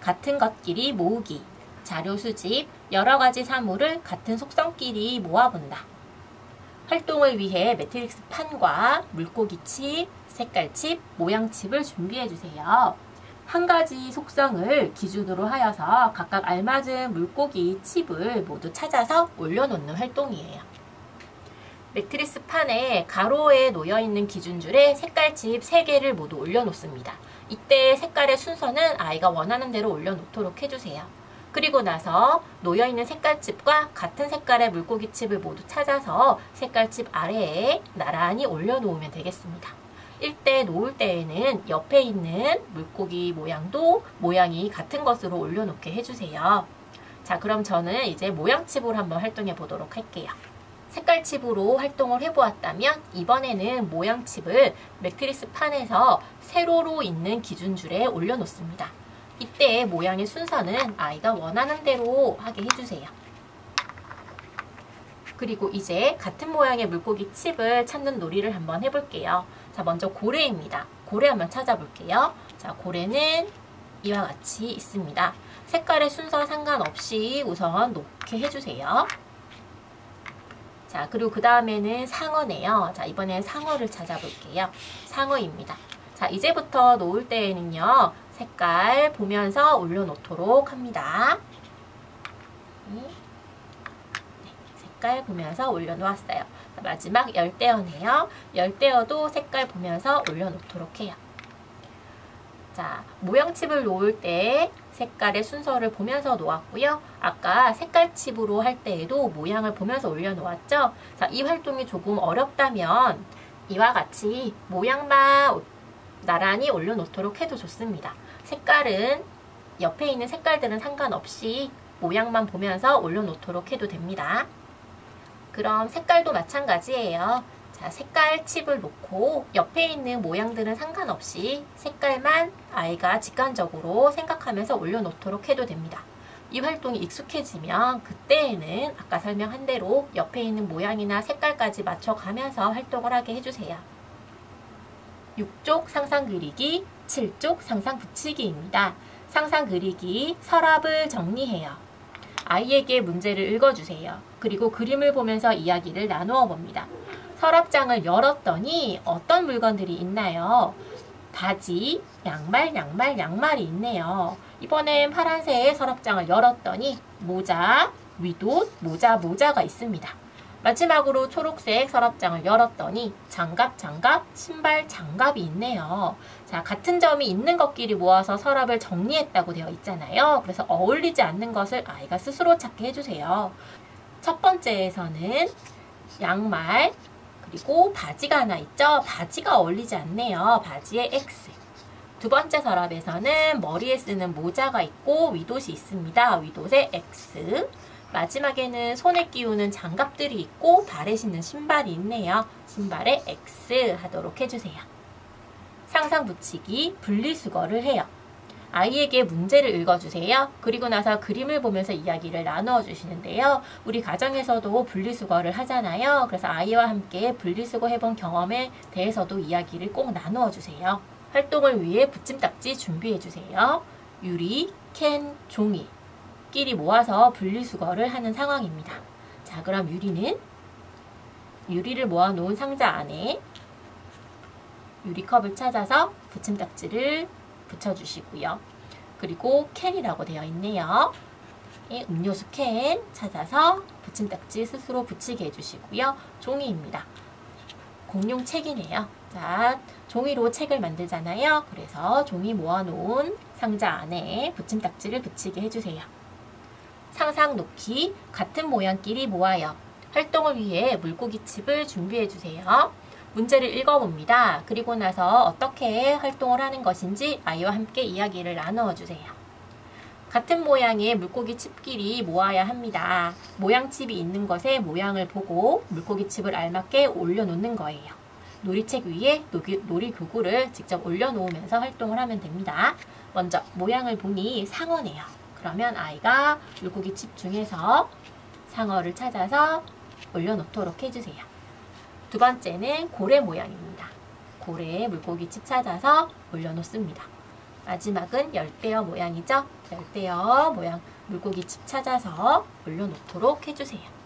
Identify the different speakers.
Speaker 1: 같은 것끼리 모으기, 자료 수집, 여러 가지 사물을 같은 속성끼리 모아본다. 활동을 위해 매트릭스 판과 물고기 칩, 색깔 칩, 모양 칩을 준비해 주세요. 한 가지 속성을 기준으로 하여서 각각 알맞은 물고기 칩을 모두 찾아서 올려놓는 활동이에요. 매트리스 판에 가로에 놓여있는 기준줄에 색깔칩 3개를 모두 올려놓습니다. 이때 색깔의 순서는 아이가 원하는 대로 올려놓도록 해주세요. 그리고 나서 놓여있는 색깔칩과 같은 색깔의 물고기 칩을 모두 찾아서 색깔칩 아래에 나란히 올려놓으면 되겠습니다. 일대 놓을 때에는 옆에 있는 물고기 모양도 모양이 같은 것으로 올려놓게 해주세요. 자, 그럼 저는 이제 모양칩으로 한번 활동해 보도록 할게요. 색깔칩으로 활동을 해보았다면 이번에는 모양칩을 매트리스 판에서 세로로 있는 기준줄에 올려놓습니다. 이때 모양의 순서는 아이가 원하는 대로 하게 해주세요. 그리고 이제 같은 모양의 물고기 칩을 찾는 놀이를 한번 해볼게요. 자, 먼저 고래입니다. 고래 한번 찾아볼게요. 자, 고래는 이와 같이 있습니다. 색깔의 순서 상관없이 우선 놓게 해주세요. 자, 그리고 그 다음에는 상어네요. 자, 이번엔 상어를 찾아볼게요. 상어입니다. 자, 이제부터 놓을 때에는요, 색깔 보면서 올려놓도록 합니다. 색깔 보면서 올려놓았어요. 자, 마지막 열대어네요. 열대어도 색깔 보면서 올려놓도록 해요. 자, 모양칩을 놓을 때 색깔의 순서를 보면서 놓았고요. 아까 색깔칩으로 할 때에도 모양을 보면서 올려놓았죠. 자, 이 활동이 조금 어렵다면 이와 같이 모양만 나란히 올려놓도록 해도 좋습니다. 색깔은 옆에 있는 색깔들은 상관없이 모양만 보면서 올려놓도록 해도 됩니다. 그럼 색깔도 마찬가지예요. 자, 색깔 칩을 놓고 옆에 있는 모양들은 상관없이 색깔만 아이가 직관적으로 생각하면서 올려놓도록 해도 됩니다. 이 활동이 익숙해지면 그때에는 아까 설명한 대로 옆에 있는 모양이나 색깔까지 맞춰가면서 활동을 하게 해주세요. 6쪽 상상 그리기, 7쪽 상상 붙이기입니다. 상상 그리기, 서랍을 정리해요. 아이에게 문제를 읽어주세요. 그리고 그림을 보면서 이야기를 나누어 봅니다. 서랍장을 열었더니 어떤 물건들이 있나요? 바지, 양말이 있네요. 이번엔 파란색 서랍장을 열었더니 모자, 윗옷, 모자가 있습니다. 마지막으로 초록색 서랍장을 열었더니 장갑, 신발, 장갑이 있네요. 자, 같은 점이 있는 것끼리 모아서 서랍을 정리했다고 되어 있잖아요. 그래서 어울리지 않는 것을 아이가 스스로 찾게 해주세요. 첫 번째에서는 양말, 그리고 바지가 하나 있죠. 바지가 어울리지 않네요. 바지에 X. 두 번째 서랍에서는 머리에 쓰는 모자가 있고 윗옷이 있습니다. 윗옷에 X. 마지막에는 손에 끼우는 장갑들이 있고 발에 신는 신발이 있네요. 신발에 X 하도록 해주세요. 상상 붙이기, 분리수거를 해요. 아이에게 문제를 읽어주세요. 그리고 나서 그림을 보면서 이야기를 나누어 주시는데요. 우리 가정에서도 분리수거를 하잖아요. 그래서 아이와 함께 분리수거 해본 경험에 대해서도 이야기를 꼭 나누어 주세요. 활동을 위해 붙임딱지 준비해 주세요. 유리, 캔, 종이 끼리 모아서 분리수거를 하는 상황입니다. 자, 그럼 유리를 모아놓은 상자 안에 유리컵을 찾아서 붙임딱지를 붙여주시고요. 그리고 캔이라고 되어 있네요. 음료수 캔 찾아서 붙임딱지 스스로 붙이게 해주시고요. 종이입니다. 공룡 책이네요. 자, 종이로 책을 만들잖아요. 그래서 종이 모아놓은 상자 안에 붙임딱지를 붙이게 해주세요. 상상 놓기, 같은 모양끼리 모아요. 활동을 위해 물고기 칩을 준비해주세요. 문제를 읽어봅니다. 그리고 나서 어떻게 활동을 하는 것인지 아이와 함께 이야기를 나누어주세요. 같은 모양의 물고기 칩끼리 모아야 합니다. 모양칩이 있는 것에 모양을 보고 물고기 칩을 알맞게 올려놓는 거예요. 놀이책 위에 놀이교구를 직접 올려놓으면서 활동을 하면 됩니다. 먼저 모양을 보니 상어네요. 그러면 아이가 물고기 칩 중에서 상어를 찾아서 올려놓도록 해주세요. 두 번째는 고래 모양입니다. 고래의 물고기 칩 찾아서 올려놓습니다. 마지막은 열대어 모양이죠. 열대어 모양 물고기 집 찾아서 올려놓도록 해주세요.